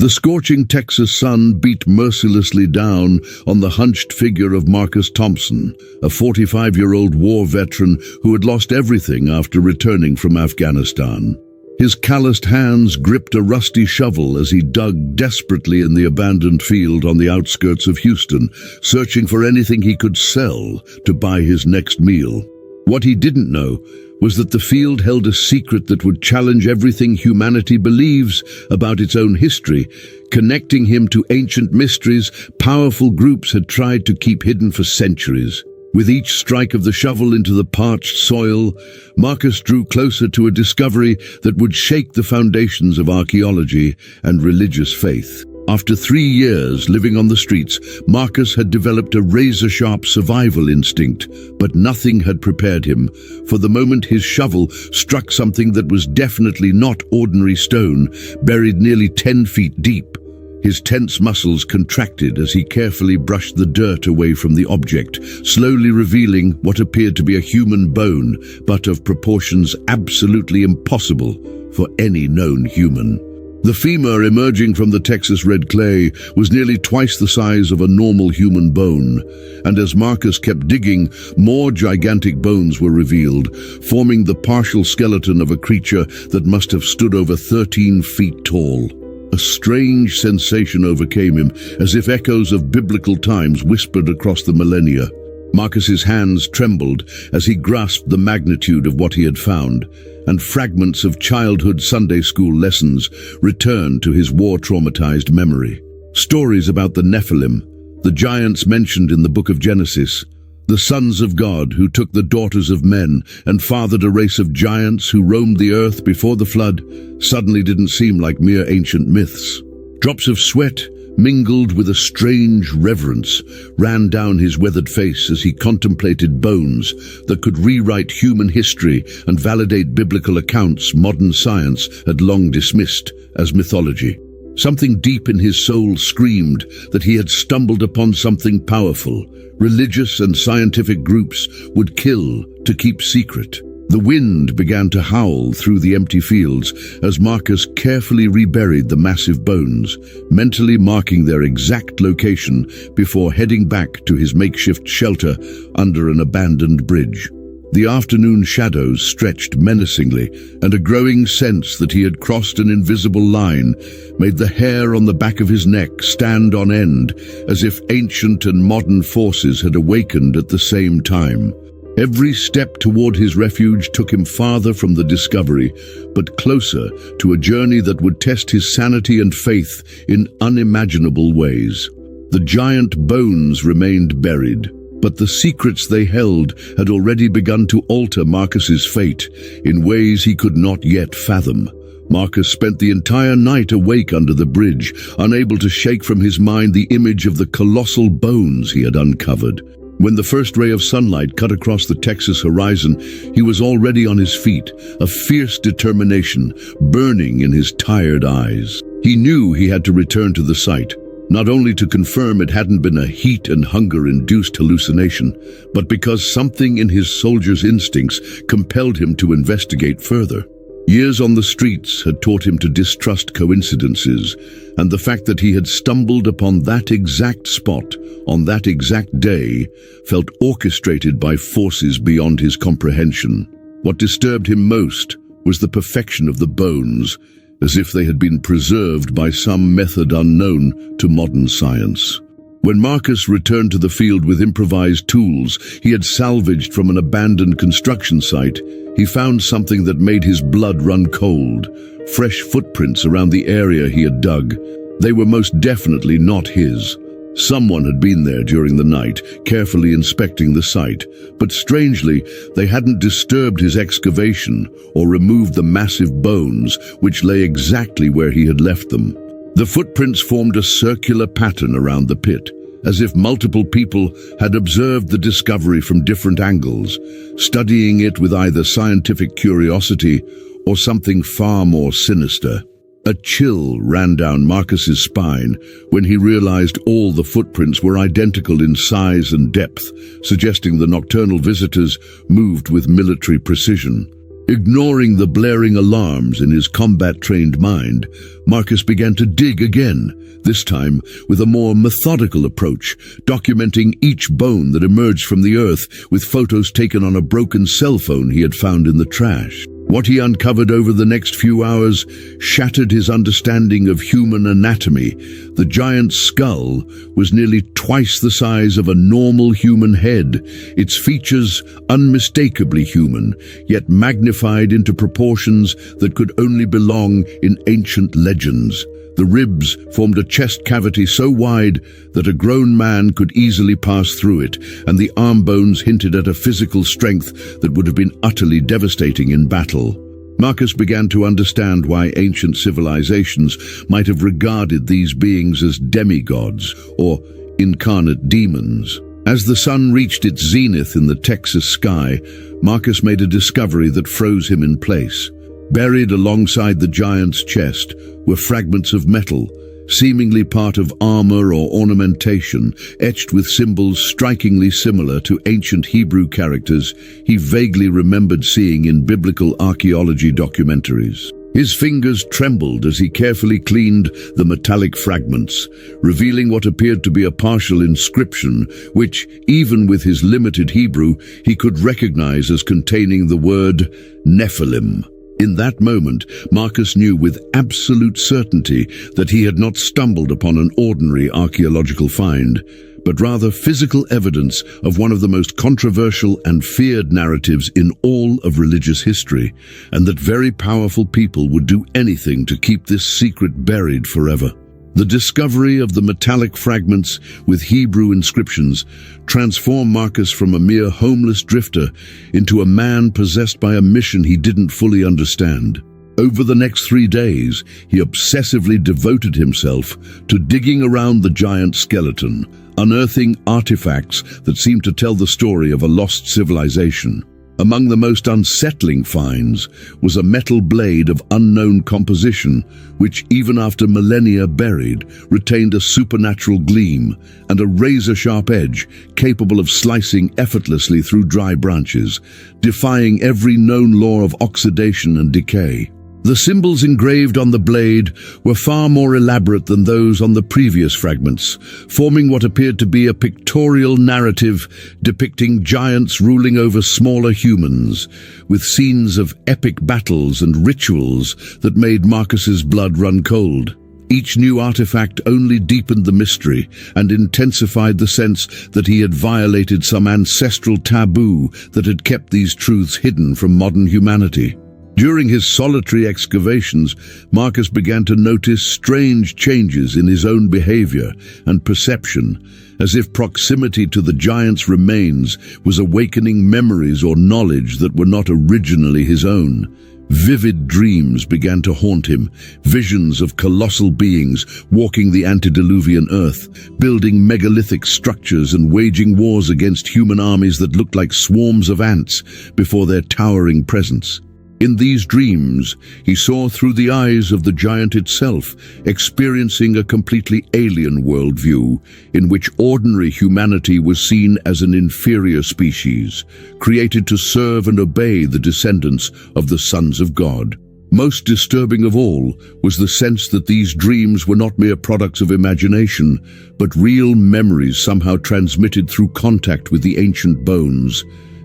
The scorching Texas sun beat mercilessly down on the hunched figure of Marcus Thompson, a 45-year-old war veteran who had lost everything after returning from Afghanistan. His calloused hands gripped a rusty shovel as he dug desperately in the abandoned field on the outskirts of Houston, searching for anything he could sell to buy his next meal. What he didn't know was that the field held a secret that would challenge everything humanity believes about its own history, connecting him to ancient mysteries powerful groups had tried to keep hidden for centuries. With each strike of the shovel into the parched soil, Marcus drew closer to a discovery that would shake the foundations of archaeology and religious faith. After 3 years living on the streets, Marcus had developed a razor-sharp survival instinct, but nothing had prepared him for the moment his shovel struck something that was definitely not ordinary stone, buried nearly 10 feet deep. His tense muscles contracted as he carefully brushed the dirt away from the object, slowly revealing what appeared to be a human bone, but of proportions absolutely impossible for any known human. The femur emerging from the Texas red clay was nearly twice the size of a normal human bone, and as Marcus kept digging, more gigantic bones were revealed, forming the partial skeleton of a creature that must have stood over 13 feet tall. A strange sensation overcame him, as if echoes of biblical times whispered across the millennia. Marcus's hands trembled as he grasped the magnitude of what he had found, and fragments of childhood Sunday school lessons returned to his war-traumatized memory. Stories about the Nephilim, the giants mentioned in the book of Genesis, the sons of God who took the daughters of men and fathered a race of giants who roamed the earth before the flood, suddenly didn't seem like mere ancient myths. Drops of sweat, mingled with a strange reverence, ran down his weathered face as he contemplated bones that could rewrite human history and validate biblical accounts modern science had long dismissed as mythology. Something deep in his soul screamed that he had stumbled upon something powerful. Religious and scientific groups would kill to keep secret. The wind began to howl through the empty fields as Marcus carefully reburied the massive bones, mentally marking their exact location before heading back to his makeshift shelter under an abandoned bridge. The afternoon shadows stretched menacingly, and a growing sense that he had crossed an invisible line made the hair on the back of his neck stand on end, as if ancient and modern forces had awakened at the same time. Every step toward his refuge took him farther from the discovery, but closer to a journey that would test his sanity and faith in unimaginable ways. The giant bones remained buried, but the secrets they held had already begun to alter Marcus's fate in ways he could not yet fathom. Marcus spent the entire night awake under the bridge, unable to shake from his mind the image of the colossal bones he had uncovered. When the first ray of sunlight cut across the Texas horizon, he was already on his feet, a fierce determination burning in his tired eyes. He knew he had to return to the site, not only to confirm it hadn't been a heat and hunger-induced hallucination, but because something in his soldier's instincts compelled him to investigate further. Years on the streets had taught him to distrust coincidences, and the fact that he had stumbled upon that exact spot on that exact day felt orchestrated by forces beyond his comprehension. What disturbed him most was the perfection of the bones, as if they had been preserved by some method unknown to modern science. When Marcus returned to the field with improvised tools he had salvaged from an abandoned construction site, he found something that made his blood run cold. Fresh footprints around the area he had dug. They were most definitely not his. Someone had been there during the night, carefully inspecting the site, but strangely, they hadn't disturbed his excavation or removed the massive bones which lay exactly where he had left them. The footprints formed a circular pattern around the pit, as if multiple people had observed the discovery from different angles, studying it with either scientific curiosity or something far more sinister. A chill ran down Marcus's spine when he realized all the footprints were identical in size and depth, suggesting the nocturnal visitors moved with military precision. Ignoring the blaring alarms in his combat-trained mind, Marcus began to dig again, this time with a more methodical approach, documenting each bone that emerged from the earth with photos taken on a broken cell phone he had found in the trash. What he uncovered over the next few hours shattered his understanding of human anatomy. The giant skull was nearly twice the size of a normal human head, its features unmistakably human, yet magnified into proportions that could only belong in ancient legends. The ribs formed a chest cavity so wide that a grown man could easily pass through it, and the arm bones hinted at a physical strength that would have been utterly devastating in battle. Marcus began to understand why ancient civilizations might have regarded these beings as demigods or incarnate demons. As the sun reached its zenith in the Texas sky, Marcus made a discovery that froze him in place. Buried alongside the giant's chest were fragments of metal, seemingly part of armor or ornamentation, etched with symbols strikingly similar to ancient Hebrew characters he vaguely remembered seeing in biblical archaeology documentaries. His fingers trembled as he carefully cleaned the metallic fragments, revealing what appeared to be a partial inscription, which, even with his limited Hebrew, he could recognize as containing the word Nephilim. In that moment, Marcus knew with absolute certainty that he had not stumbled upon an ordinary archaeological find, but rather physical evidence of one of the most controversial and feared narratives in all of religious history, and that very powerful people would do anything to keep this secret buried forever. The discovery of the metallic fragments with Hebrew inscriptions transformed Marcus from a mere homeless drifter into a man possessed by a mission he didn't fully understand. Over the next 3 days, he obsessively devoted himself to digging around the giant skeleton, unearthing artifacts that seemed to tell the story of a lost civilization. Among the most unsettling finds was a metal blade of unknown composition, which, even after millennia buried, retained a supernatural gleam and a razor-sharp edge capable of slicing effortlessly through dry branches, defying every known law of oxidation and decay. The symbols engraved on the blade were far more elaborate than those on the previous fragments, forming what appeared to be a pictorial narrative depicting giants ruling over smaller humans, with scenes of epic battles and rituals that made Marcus's blood run cold. Each new artifact only deepened the mystery and intensified the sense that he had violated some ancestral taboo that had kept these truths hidden from modern humanity. During his solitary excavations, Marcus began to notice strange changes in his own behavior and perception, as if proximity to the giant's remains was awakening memories or knowledge that were not originally his own. Vivid dreams began to haunt him, visions of colossal beings walking the antediluvian earth, building megalithic structures and waging wars against human armies that looked like swarms of ants before their towering presence. In these dreams, he saw through the eyes of the giant itself, experiencing a completely alien worldview in which ordinary humanity was seen as an inferior species, created to serve and obey the descendants of the sons of God. Most disturbing of all was the sense that these dreams were not mere products of imagination, but real memories somehow transmitted through contact with the ancient bones,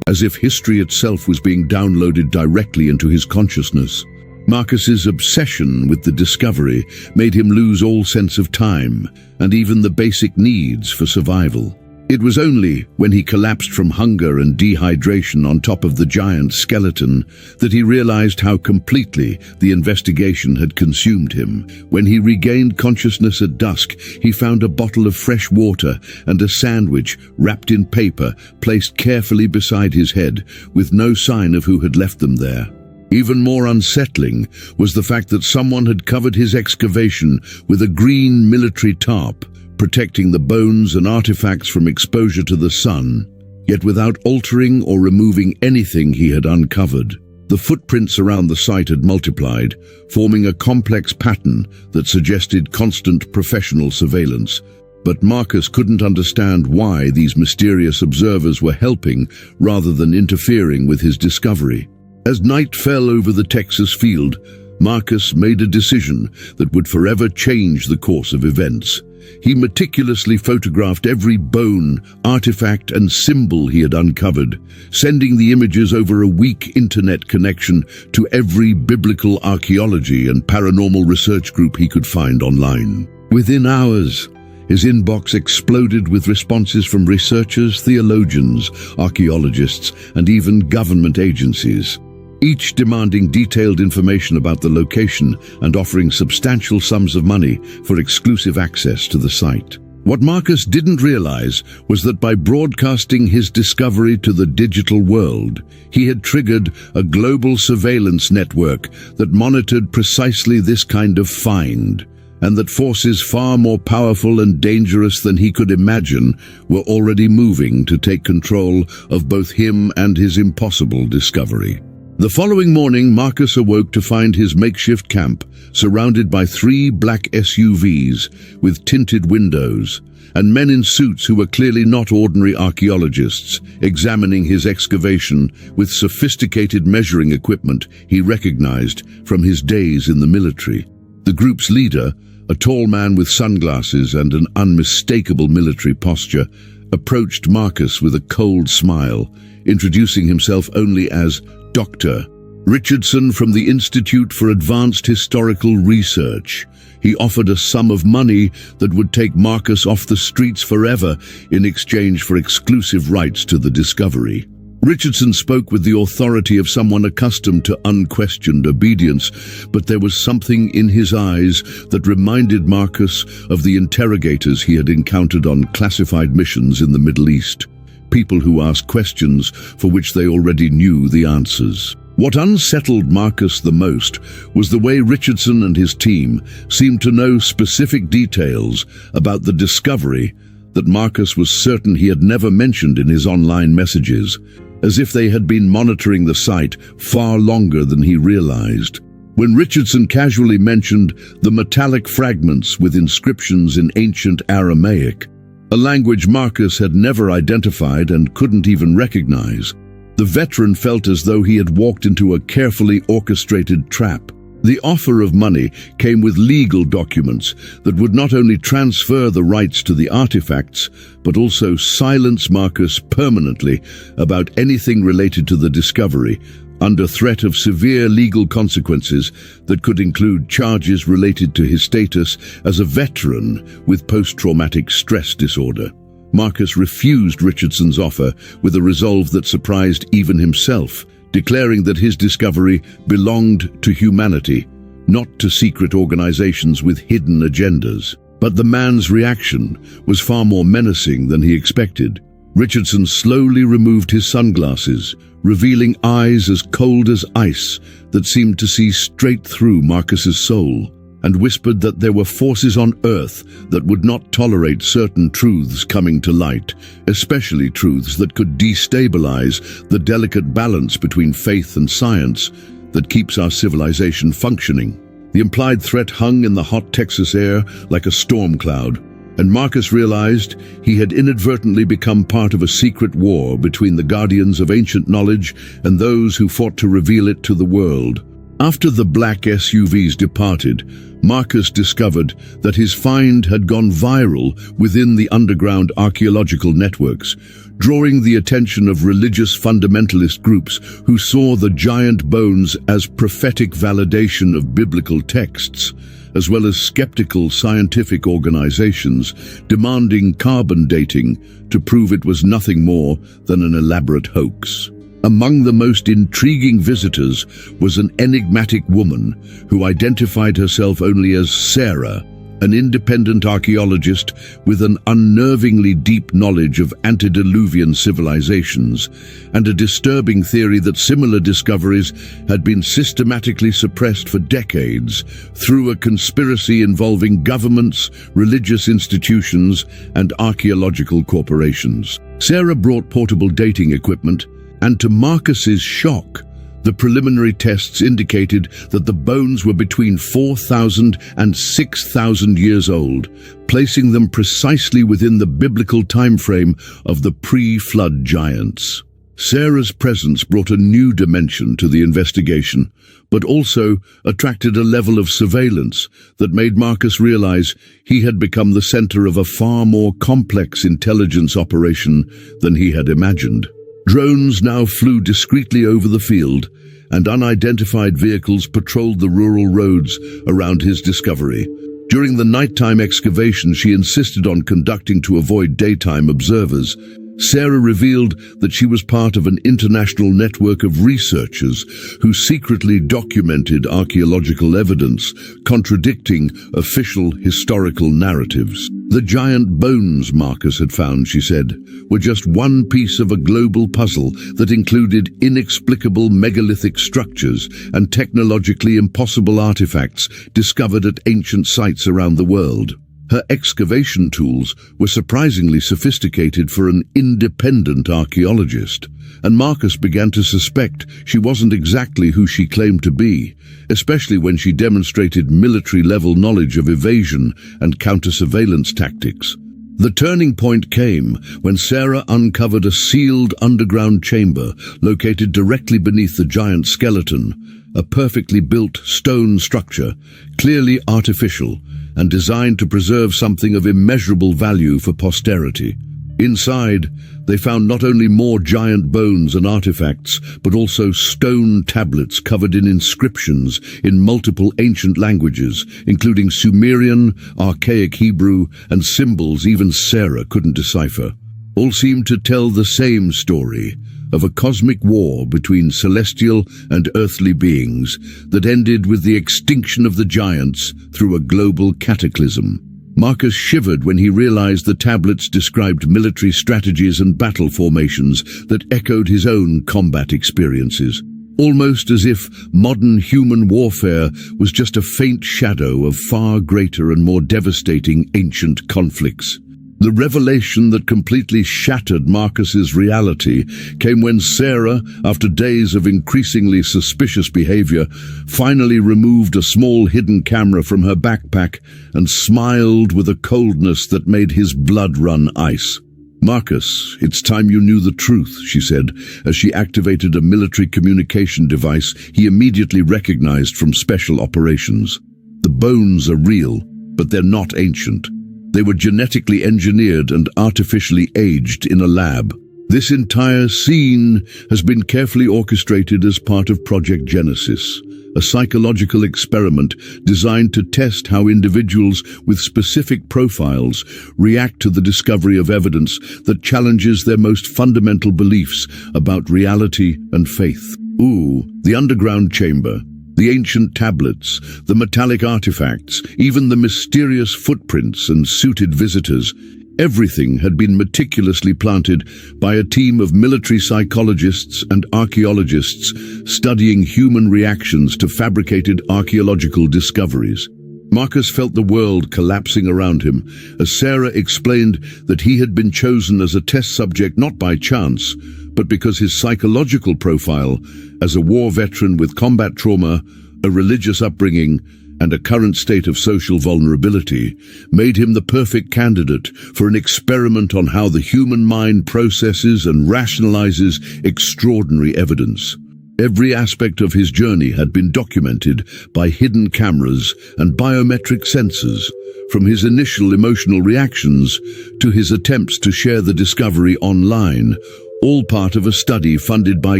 as if history itself was being downloaded directly into his consciousness. Marcus's obsession with the discovery made him lose all sense of time and even the basic needs for survival. It was only when he collapsed from hunger and dehydration on top of the giant skeleton that he realized how completely the investigation had consumed him. When he regained consciousness at dusk, he found a bottle of fresh water and a sandwich wrapped in paper placed carefully beside his head, with no sign of who had left them there. Even more unsettling was the fact that someone had covered his excavation with a green military tarp, protecting the bones and artifacts from exposure to the sun, yet without altering or removing anything he had uncovered. The footprints around the site had multiplied, forming a complex pattern that suggested constant professional surveillance. But Marcus couldn't understand why these mysterious observers were helping rather than interfering with his discovery. As night fell over the Texas field, Marcus made a decision that would forever change the course of events. He meticulously photographed every bone, artifact, and symbol he had uncovered, sending the images over a weak internet connection to every biblical archaeology and paranormal research group he could find online. Within hours, his inbox exploded with responses from researchers, theologians, archaeologists, and even government agencies, each demanding detailed information about the location and offering substantial sums of money for exclusive access to the site. What Marcus didn't realize was that by broadcasting his discovery to the digital world, he had triggered a global surveillance network that monitored precisely this kind of find, and that forces far more powerful and dangerous than he could imagine were already moving to take control of both him and his impossible discovery. The following morning, Marcus awoke to find his makeshift camp surrounded by 3 black SUVs with tinted windows, and men in suits who were clearly not ordinary archaeologists, examining his excavation with sophisticated measuring equipment he recognized from his days in the military. The group's leader, a tall man with sunglasses and an unmistakable military posture, approached Marcus with a cold smile, introducing himself only as Dr. Richardson from the Institute for Advanced Historical Research. He offered a sum of money that would take Marcus off the streets forever in exchange for exclusive rights to the discovery. Richardson spoke with the authority of someone accustomed to unquestioned obedience, but there was something in his eyes that reminded Marcus of the interrogators he had encountered on classified missions in the Middle East. People who asked questions for which they already knew the answers. What unsettled Marcus the most was the way Richardson and his team seemed to know specific details about the discovery that Marcus was certain he had never mentioned in his online messages, as if they had been monitoring the site far longer than he realized. When Richardson casually mentioned the metallic fragments with inscriptions in ancient Aramaic, a language Marcus had never identified and couldn't even recognize, the veteran felt as though he had walked into a carefully orchestrated trap. The offer of money came with legal documents that would not only transfer the rights to the artifacts, but also silence Marcus permanently about anything related to the discovery, under threat of severe legal consequences that could include charges related to his status as a veteran with post-traumatic stress disorder. Marcus refused Richardson's offer with a resolve that surprised even himself, declaring that his discovery belonged to humanity, not to secret organizations with hidden agendas. But the man's reaction was far more menacing than he expected. Richardson slowly removed his sunglasses, revealing eyes as cold as ice that seemed to see straight through Marcus's soul, and whispered that there were forces on Earth that would not tolerate certain truths coming to light, especially truths that could destabilize the delicate balance between faith and science that keeps our civilization functioning. The implied threat hung in the hot Texas air like a storm cloud, and Marcus realized he had inadvertently become part of a secret war between the guardians of ancient knowledge and those who fought to reveal it to the world. After the black SUVs departed, Marcus discovered that his find had gone viral within the underground archaeological networks, drawing the attention of religious fundamentalist groups who saw the giant bones as prophetic validation of biblical texts, as well as skeptical scientific organizations demanding carbon dating to prove it was nothing more than an elaborate hoax. Among the most intriguing visitors was an enigmatic woman who identified herself only as Sarah, an independent archaeologist with an unnervingly deep knowledge of antediluvian civilizations, and a disturbing theory that similar discoveries had been systematically suppressed for decades through a conspiracy involving governments, religious institutions, and archaeological corporations. Sarah brought portable dating equipment, and to Marcus's shock, the preliminary tests indicated that the bones were between 4,000 and 6,000 years old, placing them precisely within the biblical time frame of the pre-flood giants. Sarah's presence brought a new dimension to the investigation, but also attracted a level of surveillance that made Marcus realize he had become the center of a far more complex intelligence operation than he had imagined. Drones now flew discreetly over the field, and unidentified vehicles patrolled the rural roads around his discovery. During the nighttime excavation she insisted on conducting to avoid daytime observers, Sarah revealed that she was part of an international network of researchers who secretly documented archaeological evidence contradicting official historical narratives. The giant bones Marcus had found, she said, were just one piece of a global puzzle that included inexplicable megalithic structures and technologically impossible artifacts discovered at ancient sites around the world. Her excavation tools were surprisingly sophisticated for an independent archaeologist, and Marcus began to suspect she wasn't exactly who she claimed to be, especially when she demonstrated military-level knowledge of evasion and counter-surveillance tactics. The turning point came when Sarah uncovered a sealed underground chamber located directly beneath the giant skeleton, a perfectly built stone structure, clearly artificial, and designed to preserve something of immeasurable value for posterity. Inside, they found not only more giant bones and artifacts, but also stone tablets covered in inscriptions in multiple ancient languages, including Sumerian, archaic Hebrew, and symbols even Sarah couldn't decipher. All seemed to tell the same story of a cosmic war between celestial and earthly beings that ended with the extinction of the giants through a global cataclysm. Marcus shivered when he realized the tablets described military strategies and battle formations that echoed his own combat experiences, almost as if modern human warfare was just a faint shadow of far greater and more devastating ancient conflicts. The revelation that completely shattered Marcus's reality came when Sarah, after days of increasingly suspicious behavior, finally removed a small hidden camera from her backpack and smiled with a coldness that made his blood run ice. "Marcus, it's time you knew the truth," she said, as she activated a military communication device he immediately recognized from special operations. "The bones are real, but they're not ancient. They were genetically engineered and artificially aged in a lab. This entire scene has been carefully orchestrated as part of Project Genesis, a psychological experiment designed to test how individuals with specific profiles react to the discovery of evidence that challenges their most fundamental beliefs about reality and faith." The underground chamber, the ancient tablets, the metallic artifacts, even the mysterious footprints and suited visitors, everything had been meticulously planted by a team of military psychologists and archaeologists studying human reactions to fabricated archaeological discoveries. Marcus felt the world collapsing around him as Sarah explained that he had been chosen as a test subject not by chance, but because his psychological profile, as a war veteran with combat trauma, a religious upbringing, and a current state of social vulnerability, made him the perfect candidate for an experiment on how the human mind processes and rationalizes extraordinary evidence. Every aspect of his journey had been documented by hidden cameras and biometric sensors, from his initial emotional reactions to his attempts to share the discovery online, all part of a study funded by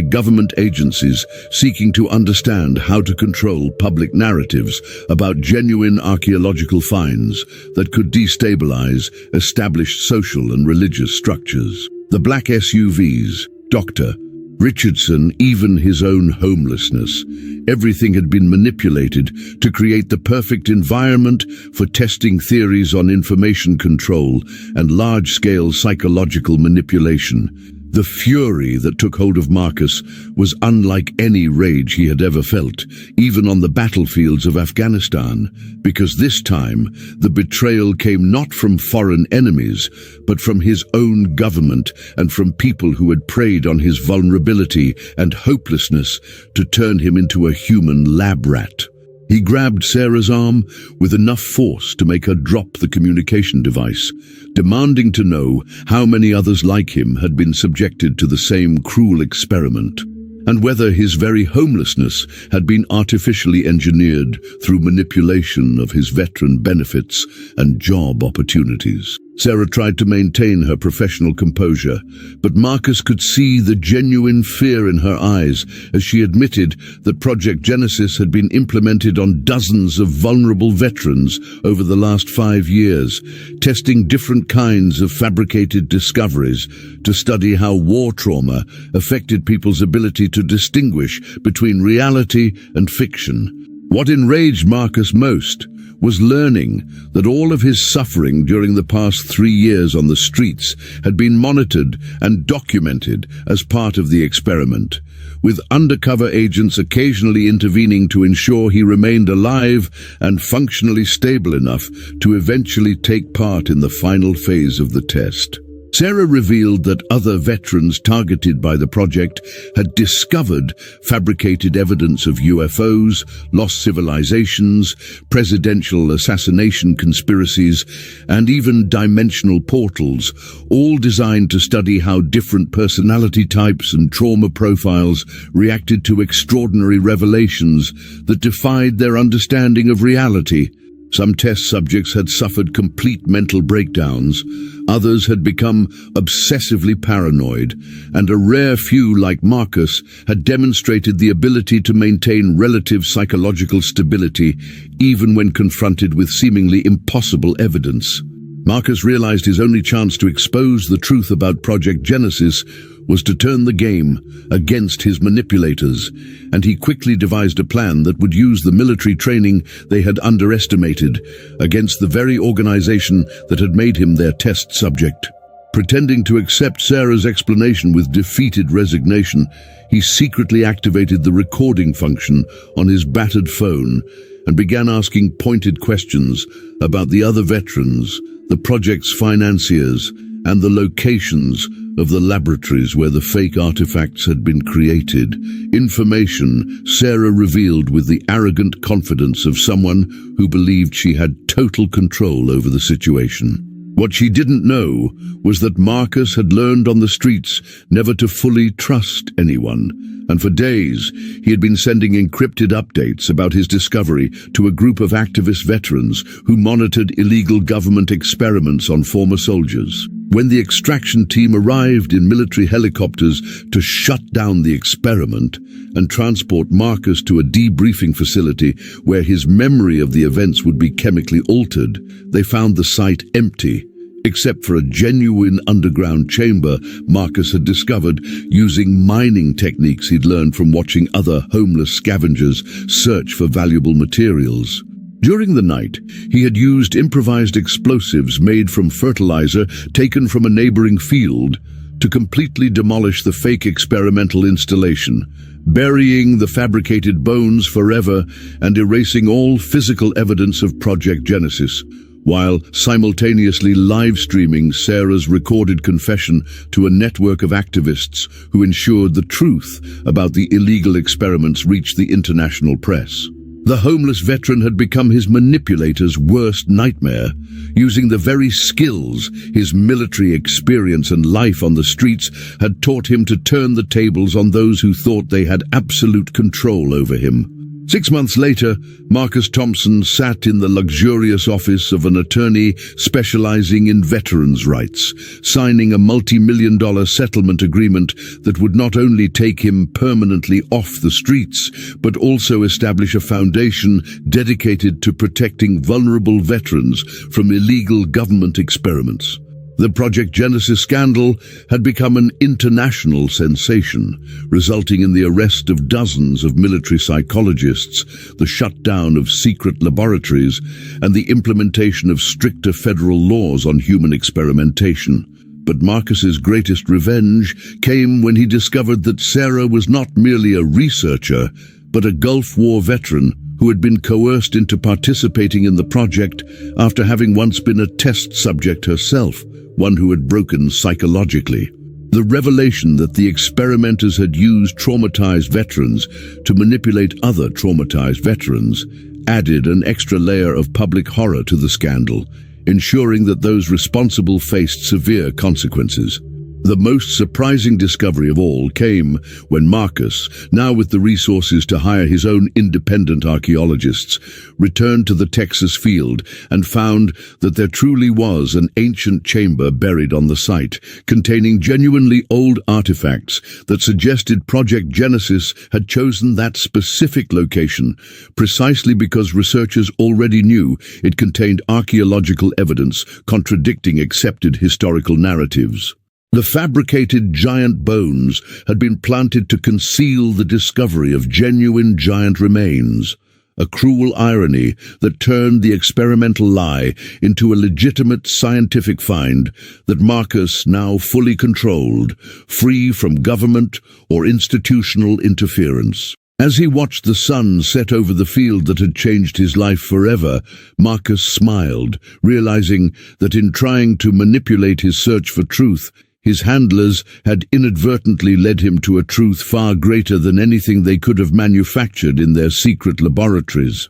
government agencies seeking to understand how to control public narratives about genuine archaeological finds that could destabilize established social and religious structures. The black SUVs, Dr. Richardson, even his own homelessness, everything had been manipulated to create the perfect environment for testing theories on information control and large-scale psychological manipulation. The fury that took hold of Marcus was unlike any rage he had ever felt, even on the battlefields of Afghanistan, because this time the betrayal came not from foreign enemies, but from his own government and from people who had preyed on his vulnerability and hopelessness to turn him into a human lab rat. He grabbed Sarah's arm with enough force to make her drop the communication device, demanding to know how many others like him had been subjected to the same cruel experiment, and whether his very homelessness had been artificially engineered through manipulation of his veteran benefits and job opportunities. Sarah tried to maintain her professional composure, but Marcus could see the genuine fear in her eyes as she admitted that Project Genesis had been implemented on dozens of vulnerable veterans over the last 5 years, testing different kinds of fabricated discoveries to study how war trauma affected people's ability to distinguish between reality and fiction. What enraged Marcus most was learning that all of his suffering during the past 3 years on the streets had been monitored and documented as part of the experiment, with undercover agents occasionally intervening to ensure he remained alive and functionally stable enough to eventually take part in the final phase of the test. Sarah revealed that other veterans targeted by the project had discovered fabricated evidence of UFOs, lost civilizations, presidential assassination conspiracies, and even dimensional portals, all designed to study how different personality types and trauma profiles reacted to extraordinary revelations that defied their understanding of reality. Some test subjects had suffered complete mental breakdowns, others had become obsessively paranoid, and a rare few, like Marcus, had demonstrated the ability to maintain relative psychological stability even when confronted with seemingly impossible evidence. Marcus realized his only chance to expose the truth about Project Genesis was to turn the game against his manipulators, and he quickly devised a plan that would use the military training they had underestimated against the very organization that had made him their test subject. Pretending to accept Sarah's explanation with defeated resignation, he secretly activated the recording function on his battered phone and began asking pointed questions about the other veterans, the project's financiers, and the locations of the laboratories where the fake artifacts had been created. Information Sarah revealed with the arrogant confidence of someone who believed she had total control over the situation. What she didn't know was that Marcus had learned on the streets never to fully trust anyone, and for days he had been sending encrypted updates about his discovery to a group of activist veterans who monitored illegal government experiments on former soldiers. When the extraction team arrived in military helicopters to shut down the experiment and transport Marcus to a debriefing facility where his memory of the events would be chemically altered, they found the site empty, except for a genuine underground chamber Marcus had discovered using mining techniques he'd learned from watching other homeless scavengers search for valuable materials. During the night, he had used improvised explosives made from fertilizer taken from a neighboring field to completely demolish the fake experimental installation, burying the fabricated bones forever and erasing all physical evidence of Project Genesis, while simultaneously live-streaming Sarah's recorded confession to a network of activists who ensured the truth about the illegal experiments reached the international press. The homeless veteran had become his manipulator's worst nightmare, using the very skills his military experience and life on the streets had taught him to turn the tables on those who thought they had absolute control over him. 6 months later, Marcus Thompson sat in the luxurious office of an attorney specializing in veterans' rights, signing a multi-million-dollar settlement agreement that would not only take him permanently off the streets, but also establish a foundation dedicated to protecting vulnerable veterans from illegal government experiments. The Project Genesis scandal had become an international sensation, resulting in the arrest of dozens of military psychologists, the shutdown of secret laboratories, and the implementation of stricter federal laws on human experimentation. But Marcus's greatest revenge came when he discovered that Sarah was not merely a researcher, but a Gulf War veteran who had been coerced into participating in the project after having once been a test subject herself, one who had broken psychologically. The revelation that the experimenters had used traumatized veterans to manipulate other traumatized veterans added an extra layer of public horror to the scandal, ensuring that those responsible faced severe consequences. The most surprising discovery of all came when Marcus, now with the resources to hire his own independent archaeologists, returned to the Texas field and found that there truly was an ancient chamber buried on the site, containing genuinely old artifacts that suggested Project Genesis had chosen that specific location precisely because researchers already knew it contained archaeological evidence contradicting accepted historical narratives. The fabricated giant bones had been planted to conceal the discovery of genuine giant remains, a cruel irony that turned the experimental lie into a legitimate scientific find that Marcus now fully controlled, free from government or institutional interference. As he watched the sun set over the field that had changed his life forever, Marcus smiled, realizing that in trying to manipulate his search for truth, his handlers had inadvertently led him to a truth far greater than anything they could have manufactured in their secret laboratories.